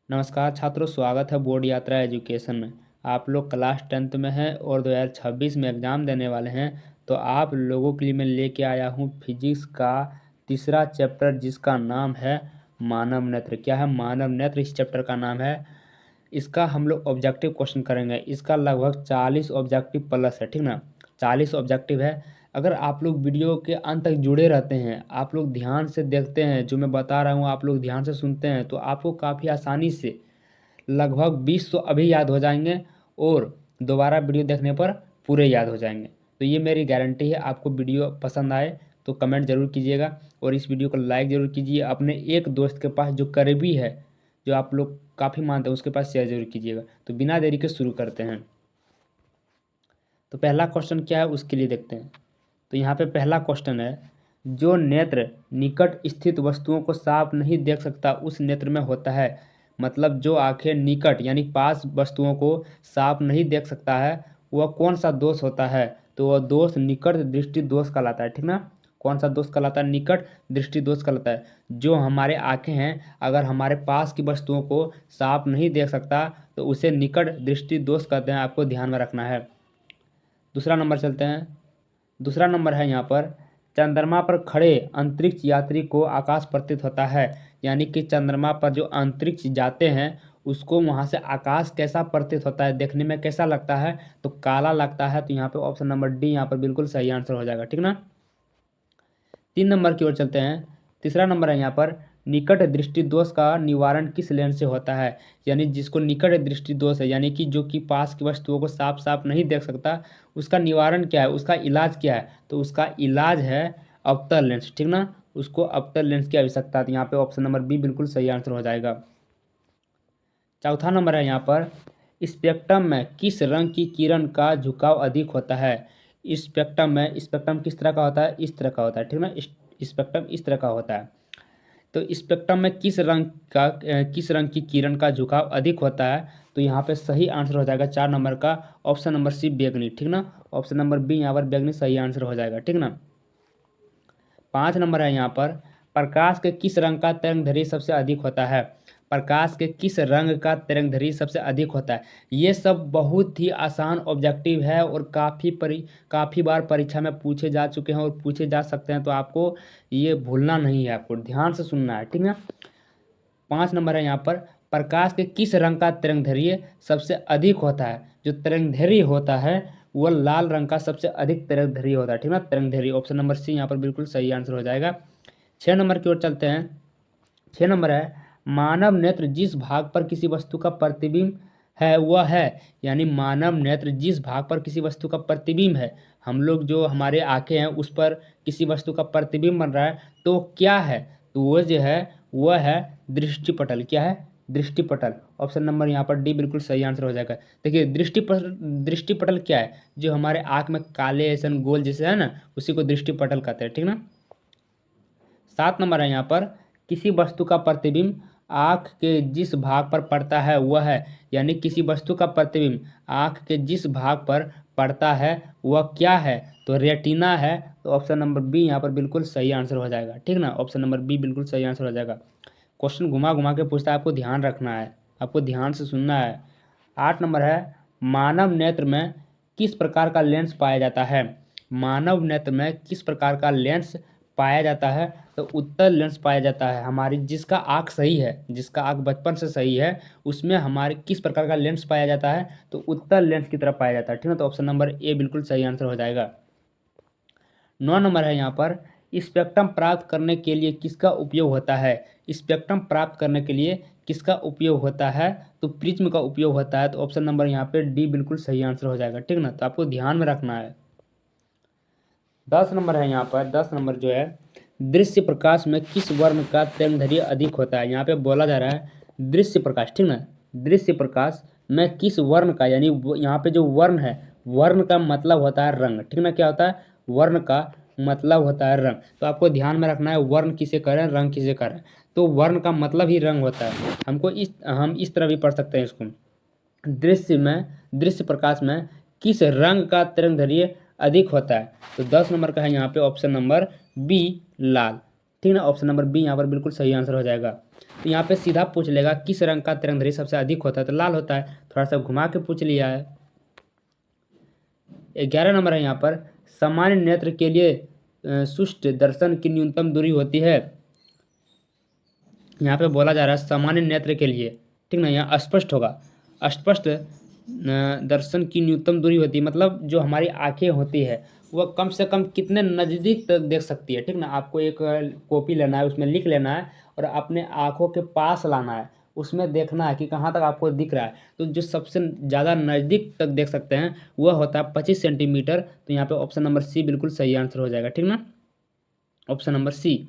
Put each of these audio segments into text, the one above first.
नमस्कार छात्रों, स्वागत है बोर्ड यात्रा एजुकेशन में। आप लोग क्लास 10th में हैं और 2026 में एग्ज़ाम देने वाले हैं। तो आप लोगों के लिए मैं लेके आया हूँ फिजिक्स का तीसरा चैप्टर, जिसका नाम है मानव नेत्र। क्या है? मानव नेत्र इस चैप्टर का नाम है। इसका हम लोग ऑब्जेक्टिव क्वेश्चन करेंगे। इसका लगभग 40 ऑब्जेक्टिव प्लस है, ठीक ना। 40 ऑब्जेक्टिव है। अगर आप लोग वीडियो के अंत तक जुड़े रहते हैं, आप लोग ध्यान से देखते हैं, जो मैं बता रहा हूँ आप लोग ध्यान से सुनते हैं, तो आपको काफ़ी आसानी से लगभग 20 तो अभी याद हो जाएंगे और दोबारा वीडियो देखने पर पूरे याद हो जाएंगे। तो ये मेरी गारंटी है। आपको वीडियो पसंद आए तो कमेंट ज़रूर कीजिएगा और इस वीडियो को लाइक ज़रूर कीजिए। अपने एक दोस्त के पास जो करीबी है, जो आप लोग काफ़ी मानते हैं, उसके पास शेयर जरूर कीजिएगा। तो बिना देरी के शुरू करते हैं। तो पहला क्वेश्चन क्या है उसके लिए देखते हैं। तो यहाँ पे पहला क्वेश्चन है, जो नेत्र निकट स्थित वस्तुओं को साफ नहीं देख सकता उस नेत्र में होता है। मतलब जो आंखें निकट यानी पास वस्तुओं को साफ नहीं देख सकता है, वह कौन सा दोष होता है? तो वह दोष निकट दृष्टि दोष कहलाता है, ठीक ना। कौन सा दोष कहलाता है? निकट दृष्टि दोष कहलाता है। जो हमारे आंखें हैं, अगर हमारे पास की वस्तुओं को साफ नहीं देख सकता तो उसे निकट दृष्टि दोष कहते हैं। आपको ध्यान में रखना है। दूसरा नंबर चलते हैं। दूसरा नंबर है यहाँ पर, चंद्रमा पर खड़े अंतरिक्ष यात्री को आकाश प्रतीत होता है। यानी कि चंद्रमा पर जो अंतरिक्ष जाते हैं उसको वहाँ से आकाश कैसा प्रतीत होता है, देखने में कैसा लगता है? तो काला लगता है। तो यहाँ पे ऑप्शन नंबर डी यहाँ पर बिल्कुल सही आंसर हो जाएगा, ठीक ना। 3 नंबर की ओर चलते हैं। तीसरा नंबर है यहाँ पर, निकट दृष्टि दोष का निवारण किस लेंस से होता है? यानी जिसको निकट दृष्टि दोष है, यानी कि जो कि पास की वस्तुओं को साफ साफ नहीं देख सकता, उसका निवारण क्या है, उसका इलाज क्या है? तो उसका इलाज है अवतल लेंस, ठीक ना। उसको अवतल लेंस की आवश्यकता है। तो यहाँ पे ऑप्शन नंबर बी बिल्कुल सही आंसर हो जाएगा। चौथा नंबर है यहाँ पर, स्पेक्ट्रम में किस रंग की किरण का झुकाव अधिक होता है? स्पेक्ट्रम में, स्पेक्ट्रम किस तरह का होता है? इस तरह का होता है, ठीक ना। स्पेक्ट्रम इस तरह का होता है। तो स्पेक्ट्रम में किस रंग की किरण का झुकाव अधिक होता है? तो यहाँ पे सही आंसर हो जाएगा 4 नंबर का, ऑप्शन नंबर सी बैगनी, ठीक ना। ऑप्शन नंबर बी यहाँ पर बैगनी सही आंसर हो जाएगा, ठीक ना। 5 नंबर है यहाँ पर, प्रकाश के किस रंग का तरंगदैर्घ्य सबसे अधिक होता है? प्रकाश के किस रंग का तरंगदैर्घ्य सबसे अधिक होता है? ये सब बहुत ही आसान ऑब्जेक्टिव है और काफ़ी बार परीक्षा में पूछे जा चुके हैं और पूछे जा सकते हैं। तो आपको ये भूलना नहीं है, आपको ध्यान से सुनना है, ठीक है। 5 नंबर है यहाँ पर, प्रकाश के किस रंग का तरंगदैर्घ्य सबसे अधिक होता है? जो तरंगदैर्घ्य होता है वह लाल रंग का सबसे अधिक तरंगदैर्घ्य होता है, ठीक ना। तरंगदैर्घ्य ऑप्शन नंबर सी यहाँ पर बिल्कुल सही आंसर हो जाएगा। 6 नंबर की ओर चलते हैं। 6 नंबर है, मानव नेत्र जिस भाग पर किसी वस्तु का प्रतिबिंब है वह है। यानी मानव नेत्र जिस भाग पर किसी वस्तु का प्रतिबिंब है, हम लोग जो हमारे आंखें हैं उस पर किसी वस्तु का प्रतिबिंब बन रहा है, तो क्या है? तो वो जो है वह है दृष्टिपटल। क्या है? दृष्टिपटल। ऑप्शन नंबर यहाँ पर डी बिल्कुल सही आंसर हो जाएगा। देखिए दृष्टिपटल क्या है? जो हमारे आँख में काले ऐसे गोल जैसे है ना, उसी को दृष्टिपटल कहते हैं, ठीक ना। 7 नंबर है यहाँ पर, किसी वस्तु का प्रतिबिंब आँख के जिस भाग पर पड़ता है वह है। यानी किसी वस्तु का प्रतिबिंब आँख के जिस भाग पर पड़ता है वह क्या है? तो रेटिना है। तो ऑप्शन नंबर बी यहाँ पर बिल्कुल सही आंसर हो जाएगा, ठीक ना। ऑप्शन नंबर बी बिल्कुल सही आंसर हो जाएगा। क्वेश्चन घुमा घुमा के पूछता है, आपको ध्यान रखना है, आपको ध्यान से सुनना है। 8 नंबर है, मानव नेत्र में किस प्रकार का लेंस पाया जाता है? मानव नेत्र में किस प्रकार का लेंस पाया जाता है? तो उत्तल लेंस पाया जाता है। हमारी जिसका आँख सही है, जिसका आँख बचपन से सही है, उसमें हमारे किस प्रकार का लेंस पाया जाता है? तो उत्तल लेंस की तरफ पाया जाता है, ठीक है। तो ऑप्शन नंबर ए बिल्कुल सही आंसर हो जाएगा। 9 नंबर है यहाँ पर, स्पेक्ट्रम प्राप्त करने के लिए किसका उपयोग होता है? स्पेक्ट्रम प्राप्त करने के लिए किसका उपयोग होता है? तो प्रिज्म का उपयोग होता है। तो ऑप्शन नंबर यहाँ पे डी बिल्कुल सही आंसर हो जाएगा, ठीक ना। तो आपको ध्यान में रखना है। 10 नंबर है यहाँ पर, 10 नंबर जो है, दृश्य प्रकाश में किस वर्ण का तरंगदैर्घ्य अधिक होता है? यहाँ पे बोला जा रहा है दृश्य प्रकाश, ठीक ना। दृश्य प्रकाश में किस वर्ण का, यानी यहाँ पे जो वर्ण है, वर्ण का मतलब होता है रंग, ठीक ना। क्या होता है? वर्ण का मतलब होता है रंग। तो आपको ध्यान में रखना है, वर्ण किसे करें, रंग किसे करें। तो वर्ण का मतलब ही रंग होता है। हम इस तरह भी पढ़ सकते हैं इसको, दृश्य प्रकाश में किस रंग का तरंगदैर्घ्य अधिक होता है? तो 10 नंबर का है यहाँ पे ऑप्शन नंबर बी लाल, ठीक ना। ऑप्शन नंबर बी यहाँ पर बिल्कुल सही आंसर हो जाएगा। तो यहाँ पे सीधा पूछ लेगा किस रंग का तिरंगधरी सबसे अधिक होता है, तो लाल होता है। थोड़ा सा घुमा के पूछ लिया है। 11 नंबर है यहाँ पर, सामान्य नेत्र के लिए सुष्ट दर्शन की न्यूनतम दूरी होती है। यहाँ पे बोला जा रहा है सामान्य नेत्र के लिए, ठीक ना, यहाँ अस्पष्ट होगा। अस्पष्ट दर्शन की न्यूनतम दूरी होती है, मतलब जो हमारी आंखें होती है वह कम से कम कितने नज़दीक तक देख सकती है, ठीक ना। आपको एक कॉपी लेना है, उसमें लिख लेना है और अपने आँखों के पास लाना है, उसमें देखना है कि कहाँ तक आपको दिख रहा है। तो जो सबसे ज़्यादा नज़दीक तक देख सकते हैं वह होता है 25 सेंटीमीटर। तो यहाँ पे ऑप्शन नंबर सी बिल्कुल सही आंसर हो जाएगा, ठीक ना, ऑप्शन नंबर सी।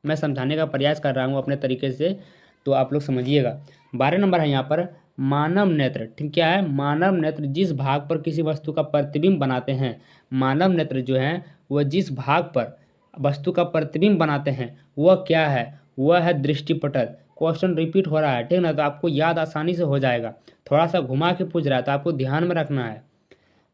मैं समझाने का प्रयास कर रहा हूँ अपने तरीके से, तो आप लोग समझिएगा। 12 नंबर है यहाँ पर, मानव नेत्र, ठीक क्या है, मानव नेत्र जिस भाग पर किसी वस्तु का प्रतिबिंब बनाते हैं। मानव नेत्र जो है वह जिस भाग पर वस्तु का प्रतिबिंब बनाते हैं वह क्या है, वह है दृष्टिपटल। क्वेश्चन रिपीट हो रहा है, ठीक ना, तो आपको याद आसानी से हो जाएगा। थोड़ा सा घुमा के पूछ रहा है तो आपको ध्यान में रखना है।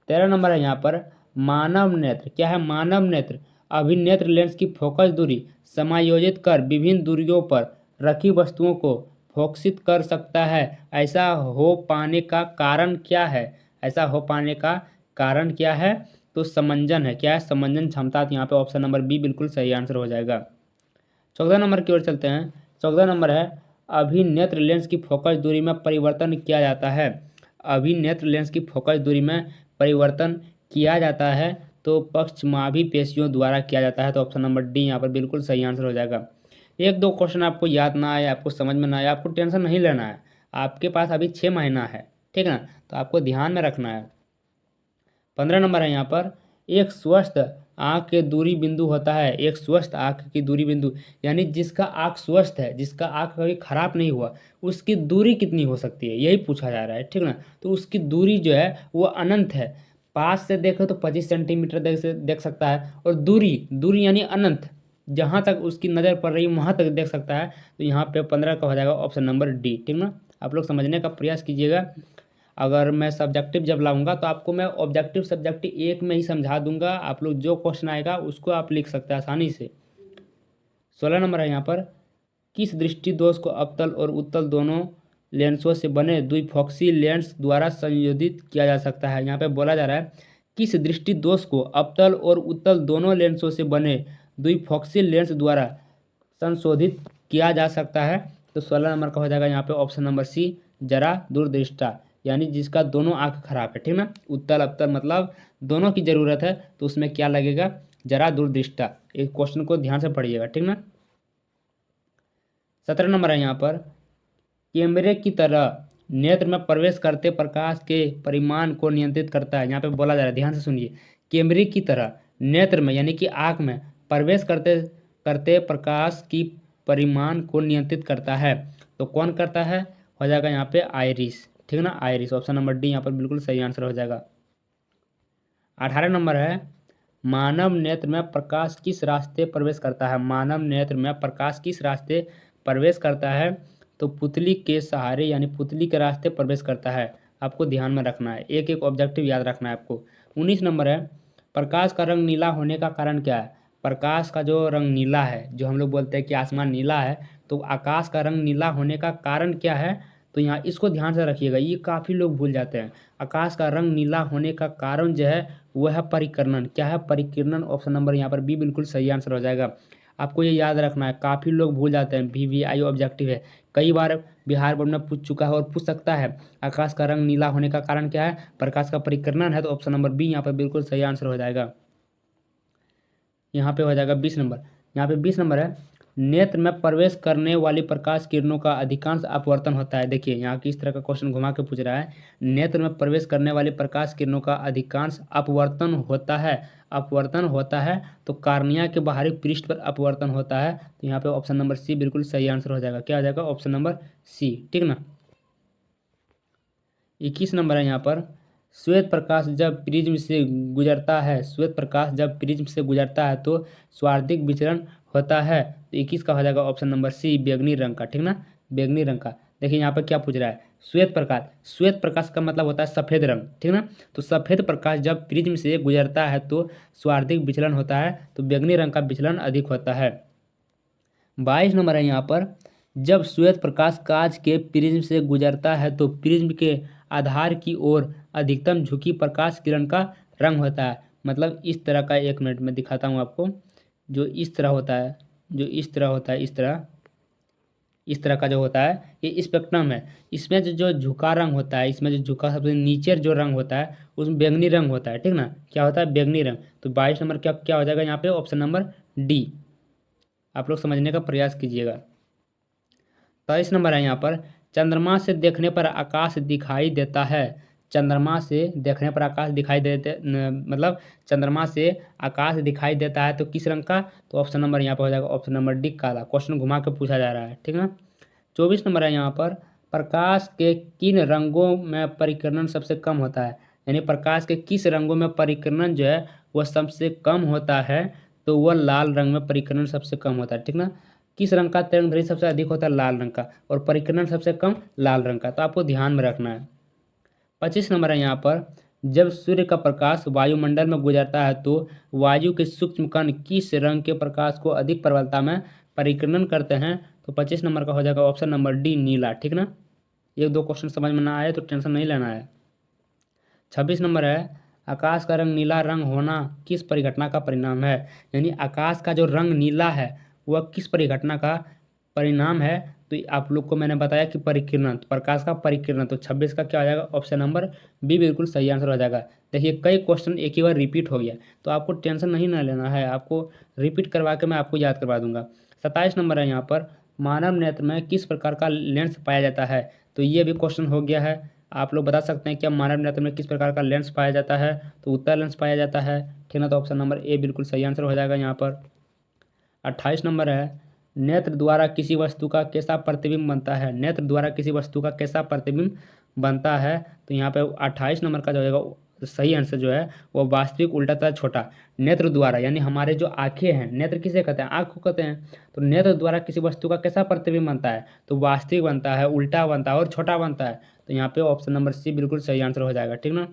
13 नंबर है यहाँ पर, मानव नेत्र क्या है, मानव नेत्र अभिनेत्र लेंस की फोकस दूरी समायोजित कर विभिन्न दूरियों पर रखी वस्तुओं को फोकसित कर सकता है। ऐसा हो पाने का कारण क्या है, ऐसा हो पाने का कारण क्या है, तो समंजन है, क्या है, समंजन क्षमता। तो यहाँ पे ऑप्शन नंबर बी बिल्कुल सही आंसर हो जाएगा। 14 नंबर की ओर चलते हैं। 14 नंबर है, अभिनेत्र लेंस की फोकस दूरी में परिवर्तन किया जाता है। अभिनेत्र लेंस की फोकस दूरी में परिवर्तन किया जाता है तो पक्षमाभी पेशियों द्वारा किया जाता है। तो ऑप्शन नंबर डी यहाँ पर बिल्कुल सही आंसर हो जाएगा। एक दो क्वेश्चन आपको याद ना आए, आपको समझ में ना आए, आपको टेंशन नहीं लेना है। आपके पास अभी 6 महीना है, ठीक है ना, तो आपको ध्यान में रखना है। 15 नंबर है यहाँ पर, एक स्वस्थ आँख के दूरी बिंदु होता है। एक स्वस्थ आँख की दूरी बिंदु यानी जिसका आँख स्वस्थ है, जिसका आँख कभी खराब नहीं हुआ, उसकी दूरी कितनी हो सकती है, यही पूछा जा रहा है, ठीक ना। तो उसकी दूरी जो है वो अनंत है। पास से देखो तो 25 सेंटीमीटर देख सकता है, और दूरी दूरी यानी अनंत, जहाँ तक उसकी नज़र पड़ रही है वहाँ तक देख सकता है। तो यहाँ पे 15 का हो जाएगा ऑप्शन नंबर डी, ठीक ना। आप लोग समझने का प्रयास कीजिएगा। अगर मैं सब्जेक्टिव जब लाऊंगा तो आपको मैं ऑब्जेक्टिव सब्जेक्टिव एक में ही समझा दूंगा। आप लोग जो क्वेश्चन आएगा उसको आप लिख सकते हैं आसानी से। 16 नंबर है यहाँ पर, किस दृष्टि दोष को अवतल और उत्तल दोनों लेंसों से बने द्विफोक्सी लेंस द्वारा संशोधित किया जा सकता है। यहाँ पे बोला जा रहा है किस दृष्टि दोष को अवतल और उत्तल दोनों लेंसों से बने द्विफोक्सी लेंस द्वारा संशोधित किया जा सकता है। तो 16 नंबर का हो जाएगा यहाँ पे ऑप्शन नंबर सी, जरा दूरदृष्टा, यानी जिसका दोनों आंख खराब है, ठीक ना। उत्तल अवतल मतलब दोनों की जरूरत है, तो उसमें क्या लगेगा, जरा दूरदृष्टा। इस क्वेश्चन को ध्यान से पढ़िएगा, ठीक ना। 17 नंबर है यहाँ पर, कैमरे की तरह नेत्र में प्रवेश करते प्रकाश के परिमाण को नियंत्रित करता है। यहाँ पे बोला जा रहा है, ध्यान से सुनिए, कैमरे की तरह नेत्र में यानी कि आँख में प्रवेश करते करते प्रकाश की परिमाण को नियंत्रित करता है। तो कौन करता है, हो जाएगा यहाँ पे आइरिस, ठीक ना, आइरिस। ऑप्शन नंबर डी यहाँ पर बिल्कुल सही आंसर हो जाएगा। 18 नंबर है, मानव नेत्र में प्रकाश किस रास्ते प्रवेश करता है। मानव नेत्र में प्रकाश किस रास्ते प्रवेश करता है, तो पुतली के सहारे यानी पुतली के रास्ते प्रवेश करता है। आपको ध्यान में रखना है, एक एक ऑब्जेक्टिव याद रखना है आपको। 19 नंबर है, प्रकाश का रंग नीला होने का कारण क्या है। प्रकाश का जो रंग नीला है, जो हम लोग बोलते हैं कि आसमान नीला है, तो आकाश का रंग नीला होने का कारण क्या है, तो यहाँ इसको ध्यान से रखिएगा, ये काफ़ी लोग भूल जाते हैं। आकाश का रंग नीला होने का कारण जो है वह है परिकिरण। क्या है, परिकिरण। ऑप्शन नंबर यहाँ पर बी बिल्कुल सही आंसर हो जाएगा। आपको ये याद रखना है, काफ़ी लोग भूल जाते हैं। VVI ऑब्जेक्टिव है, कई बार बिहार बोर्ड में पूछ चुका है और पूछ सकता है। आकाश का रंग नीला होने का कारण क्या है, प्रकाश का परिकिरण है। तो ऑप्शन नंबर बी यहाँ पर बिल्कुल सही आंसर हो जाएगा। यहाँ पे हो जाएगा 20 नंबर। यहाँ पे 20 नंबर है, नेत्र में प्रवेश करने वाली प्रकाश किरणों का अधिकांश अपवर्तन होता है। देखिए यहाँ किस तरह का क्वेश्चन घुमा के पूछ रहा है, नेत्र में प्रवेश करने वाली प्रकाश किरणों का अधिकांश अपवर्तन होता है। अपवर्तन होता है तो कार्निया के बाहरी पृष्ठ पर अपवर्तन होता है। तो यहाँ पे ऑप्शन नंबर सी बिल्कुल सही आंसर हो जाएगा। क्या हो जाएगा, ऑप्शन नंबर सी, ठीक ना। 21 नंबर है यहाँ पर, श्वेत प्रकाश जब प्रिज्म से गुजरता है, श्वेत प्रकाश जब प्रिज्म से गुजरता है तो स्वार्थिक विचलन होता है। तो 21 का हो जाएगा ऑप्शन नंबर सी, बैगनी रंग का, ठीक ना, बैगनी रंग का। देखिए यहाँ पर क्या पूछ रहा है, श्वेत प्रकाश, श्वेत प्रकाश का मतलब होता है सफ़ेद रंग, ठीक ना। तो सफ़ेद प्रकाश जब प्रिज्म से गुजरता है तो स्वार्थिक विचलन होता है, तो बैगनी रंग का विचलन अधिक होता है। 22 नंबर है यहाँ पर, जब श्वेत प्रकाश कांच के प्रिज्म से गुजरता है तो प्रिज्म के आधार की ओर अधिकतम झुकी प्रकाश किरण का रंग होता है। मतलब इस तरह का, 1 मिनट में दिखाता हूँ आपको। जो इस तरह होता है, जो इस तरह होता है, इस तरह का जो होता है ये स्पेक्ट्रम है। इसमें जो झुका रंग होता है, इसमें जो झुका सबसे नीचे जो रंग होता है उसमें बैंगनी रंग होता है, ठीक ना। क्या होता है? बैंगनी रंग। तो 22 नंबर क्या क्या हो जाएगा यहाँ पे? Option number D. आप लोग समझने का प्रयास कीजिएगा। 23 नंबर है यहाँ पर, चंद्रमा से देखने पर आकाश दिखाई देता है। चंद्रमा से देखने पर आकाश दिखाई देते मतलब चंद्रमा से आकाश दिखाई देता है तो किस रंग का? तो ऑप्शन नंबर यहाँ पर हो जाएगा ऑप्शन नंबर डी, काला। क्वेश्चन घुमा के पूछा जा रहा है, ठीक ना। 24 नंबर है यहाँ पर, प्रकाश के किन रंगों में परिकर्णन सबसे कम होता है? यानी प्रकाश के किस रंगों में परिकर्णन जो है वह सबसे कम होता है? तो वह लाल रंग में परिकर्णन सबसे कम होता है, ठीक ना। किस रंग का तरंगदैर्घ्य सबसे अधिक होता है? लाल रंग का। और परिकर्णन सबसे कम? लाल रंग का। तो आपको ध्यान में रखना है। 25 नंबर है यहाँ पर, जब सूर्य का प्रकाश वायुमंडल में गुजरता है तो वायु के सूक्ष्म कण किस रंग के प्रकाश को अधिक प्रबलता में परिकर्णन करते हैं? तो 25 नंबर का हो जाएगा ऑप्शन नंबर डी, नीला, ठीक ना। 1-2 क्वेश्चन समझ में ना आए तो टेंशन नहीं लेना है। 26 नंबर है, आकाश का रंग नीला रंग होना किस परिघटना का परिणाम है? यानी आकाश का जो रंग नीला है वह किस परिघटना का परिणाम है? तो आप लोग को मैंने बताया कि परिकिरण, तो प्रकाश का परिकिरण। तो 26 का क्या हो जाएगा? ऑप्शन नंबर बी बिल्कुल सही आंसर हो जाएगा। देखिए कई क्वेश्चन एक ही बार रिपीट हो गया, तो आपको टेंशन नहीं ना लेना है, आपको रिपीट करवा के मैं आपको याद करवा दूंगा। 27 नंबर है यहाँ पर, मानव नेत्र में किस प्रकार का लेंस पाया जाता है? तो ये भी क्वेश्चन हो गया है। आप लोग बता सकते हैं क्या मानव नेत्र में किस प्रकार का लेंस पाया जाता है? तो उत्तल लेंस पाया जाता है, ठीक ना। तो ऑप्शन नंबर ए बिल्कुल सही आंसर हो जाएगा यहाँ पर। 28 नंबर है, नेत्र द्वारा किसी वस्तु का कैसा प्रतिबिंब बनता है? नेत्र द्वारा किसी वस्तु का कैसा प्रतिबिंब बनता है? तो यहाँ पे 28 नंबर का जो होगा सही आंसर जो है वो वास्तविक उल्टा तथा छोटा। नेत्र द्वारा यानी हमारे जो आंखें हैं, नेत्र किसे कहते हैं? आँख को कहते हैं। तो नेत्र द्वारा किसी वस्तु का कैसा प्रतिबिंब बनता है? तो वास्तविक बनता है, उल्टा बनता है और छोटा बनता है। तो यहाँ पे ऑप्शन नंबर सी बिल्कुल सही आंसर हो जाएगा, ठीक ना।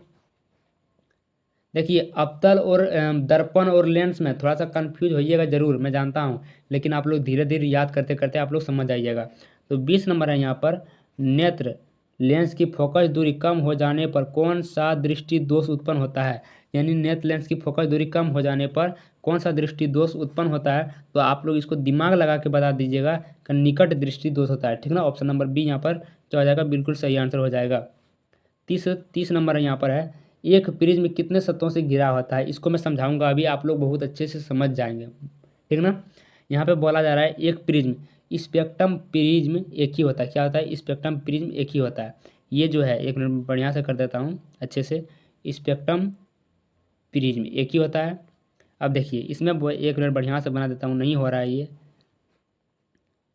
देखिए अवतल और दर्पण और लेंस में थोड़ा सा कंफ्यूज होइएगा जरूर, मैं जानता हूँ, लेकिन आप लोग धीरे धीरे याद करते करते आप लोग समझ आइएगा। तो 20 नंबर है यहाँ पर, नेत्र लेंस की फोकस दूरी कम हो जाने पर कौन सा दृष्टि दोष उत्पन्न होता है? यानी नेत्र लेंस की फोकस दूरी कम हो जाने पर कौन सा दृष्टि दोष उत्पन्न होता है? तो आप लोग इसको दिमाग लगा के बता दीजिएगा कि निकट दृष्टि दोष होता है, ठीक ना। ऑप्शन नंबर बी यहाँ पर क्या हो जाएगा? बिल्कुल सही आंसर हो जाएगा। 30 नंबर यहाँ पर है, एक प्रिज्म कितने सतहों से घिरा होता है? इसको मैं समझाऊंगा अभी, आप लोग बहुत अच्छे से समझ जाएंगे, ठीक ना। यहाँ पे बोला जा रहा है एक प्रिज्म, स्पेक्ट्रम प्रिज्म एक ही होता है। क्या होता है? स्पेक्ट्रम प्रिज्म एक ही होता है। ये जो है, 1 मिनट बढ़िया से कर देता हूँ अच्छे से। स्पेक्ट्रम प्रिज्म एक ही होता है। अब देखिए इसमें 1 मिनट बढ़िया से बना देता हूँ, नहीं हो रहा है ये।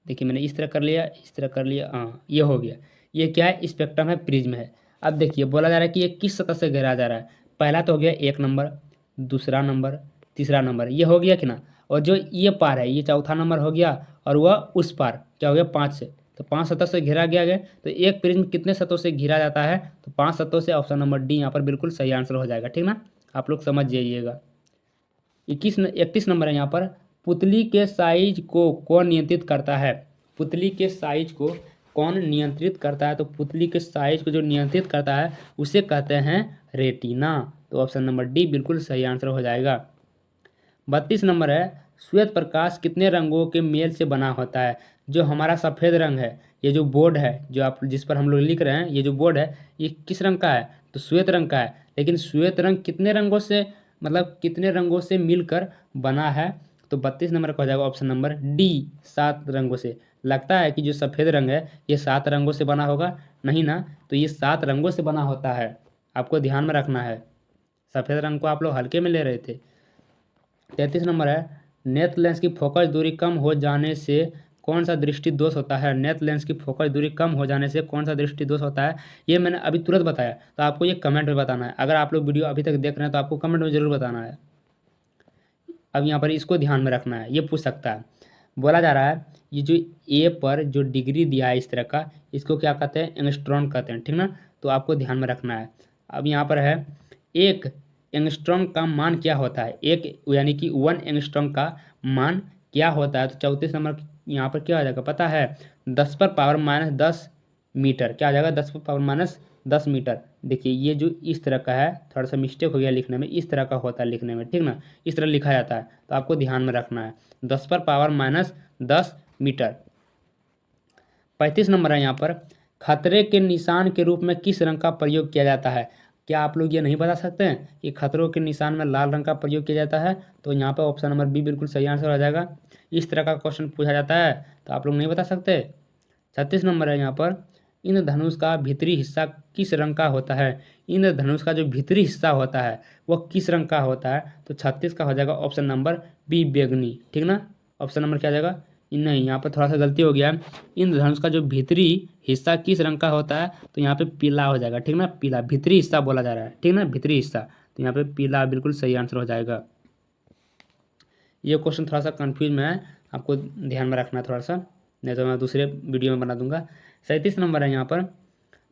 देखिए मैंने इस तरह कर लिया, इस तरह कर लिया, हाँ ये हो गया। ये क्या है? स्पेक्ट्रम है, प्रिज्म है। अब देखिए बोला जा रहा है कि ये किस सतह से घेरा जा रहा है। पहला तो हो गया 1 नंबर, दूसरा नंबर, तीसरा नंबर, ये हो गया कि ना। और जो ये पार है ये चौथा नंबर हो गया, और वह उस पार क्या हो गया? 5 से। तो 5 सतह से घेरा गया गया। तो एक प्रिज्म कितने सतहों से घिरा जाता है? तो 5 सतहों से। ऑप्शन नंबर डी यहाँ पर बिल्कुल सही आंसर हो जाएगा, ठीक ना। आप लोग समझ जाइएगा। 31 नंबर है यहाँ पर, पुतली के साइज को कौन नियंत्रित करता है? पुतली के साइज को कौन नियंत्रित करता है? तो पुतली के साइज को जो नियंत्रित करता है उसे कहते हैं रेटिना। तो ऑप्शन नंबर डी बिल्कुल सही आंसर हो जाएगा। 32 नंबर है, श्वेत प्रकाश कितने रंगों के मेल से बना होता है? जो हमारा सफ़ेद रंग है, ये जो बोर्ड है जो आप जिस पर हम लोग लिख रहे हैं, ये जो बोर्ड है ये किस रंग का है? तो श्वेत रंग का है। लेकिन श्वेत रंग कितने रंगों से, मतलब कितने रंगों से मिलकर बना है? तो 32 नंबर का हो जाएगा ऑप्शन नंबर डी, 7 रंगों से। लगता है कि जो सफ़ेद रंग है ये 7 रंगों से बना होगा, नहीं ना। तो ये 7 रंगों से बना होता है, आपको ध्यान में रखना है। सफ़ेद रंग को आप लोग हल्के में ले रहे थे। 33 नंबर है, नेत्र लेंस की फोकस दूरी कम हो जाने से कौन सा दृष्टि दोष होता है? नेत्र लेंस की फोकस दूरी कम हो जाने से कौन सा दृष्टि दोष होता है? ये मैंने अभी तुरंत बताया, तो आपको ये कमेंट में बताना है। अगर आप लोग वीडियो अभी तक देख रहे हैं तो आपको कमेंट में ज़रूर बताना है। अब यहाँ पर इसको ध्यान में रखना है, ये पूछ सकता है। बोला जा रहा है ये जो ए पर जो डिग्री दिया है इस तरह का, इसको क्या कहते हैं? एंगस्ट्रॉम कहते हैं, ठीक ना। तो आपको ध्यान में रखना है। अब यहाँ पर है, एक एंगस्ट्रॉम का मान क्या होता है? एक यानी कि 1 एंगस्ट्रॉम का मान क्या होता है? तो 34 नंबर यहाँ पर क्या हो जाएगा पता है? 10 पर पावर माइनस 10 मीटर। क्या आ जाएगा? 10 पर पावर माइनस 10 मीटर। देखिए ये जो इस तरह का है, थोड़ा सा मिस्टेक हो गया लिखने में, इस तरह का होता है लिखने में, ठीक ना, इस तरह लिखा जाता है, तो आपको ध्यान में रखना है। 10 पर पावर माइनस 10 मीटर। 35 नंबर है यहाँ पर, खतरे के निशान के रूप में किस रंग का प्रयोग किया जाता है? क्या आप लोग ये नहीं बता सकते हैं कि खतरों के निशान में लाल रंग का प्रयोग किया जाता है? तो यहाँ पर ऑप्शन नंबर बी बिल्कुल सही आंसर हो जाएगा। इस तरह का क्वेश्चन पूछा जाता है तो आप लोग नहीं बता सकते। 36 नंबर है यहाँ पर, इंद्रधनुष का भीतरी हिस्सा किस रंग का होता है? इंद्रधनुष का जो भीतरी हिस्सा होता है वह किस रंग का होता है? तो 36 का हो जाएगा ऑप्शन नंबर बी बैंगनी, ठीक ना। ऑप्शन नंबर क्या आ जाएगा? नहीं, यहाँ पर थोड़ा सा गलती हो गया। इंद्रधनुष का जो भीतरी हिस्सा किस रंग का होता है? तो यहाँ पे पीला हो जाएगा, ठीक ना, पीला भीतरी हिस्सा बोला जा रहा है, ठीक ना, भीतरी हिस्सा, तो यहाँ पे पीला बिल्कुल सही आंसर हो जाएगा। ये क्वेश्चन थोड़ा सा कंफ्यूज में है, आपको ध्यान में रखना है थोड़ा सा, नहीं तो मैं दूसरे वीडियो में बना दूंगा। 37 नंबर है यहाँ पर,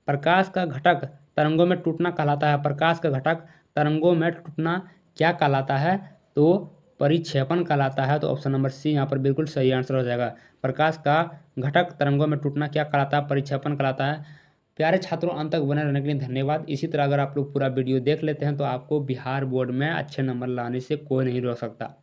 प्रकाश का घटक तरंगों में टूटना कहलाता है। प्रकाश का घटक तरंगों में टूटना क्या कहलाता है? तो परिक्षेपण कहलाता है। तो ऑप्शन नंबर सी यहाँ पर बिल्कुल सही आंसर हो जाएगा। प्रकाश का घटक तरंगों में टूटना क्या कहलाता है? परिक्षेपण कहलाता है। प्यारे छात्रों, अंत तक बने रहने के लिए धन्यवाद। इसी तरह अगर आप लोग पूरा वीडियो देख लेते हैं तो आपको बिहार बोर्ड में अच्छे नंबर लाने से कोई नहीं रोक सकता।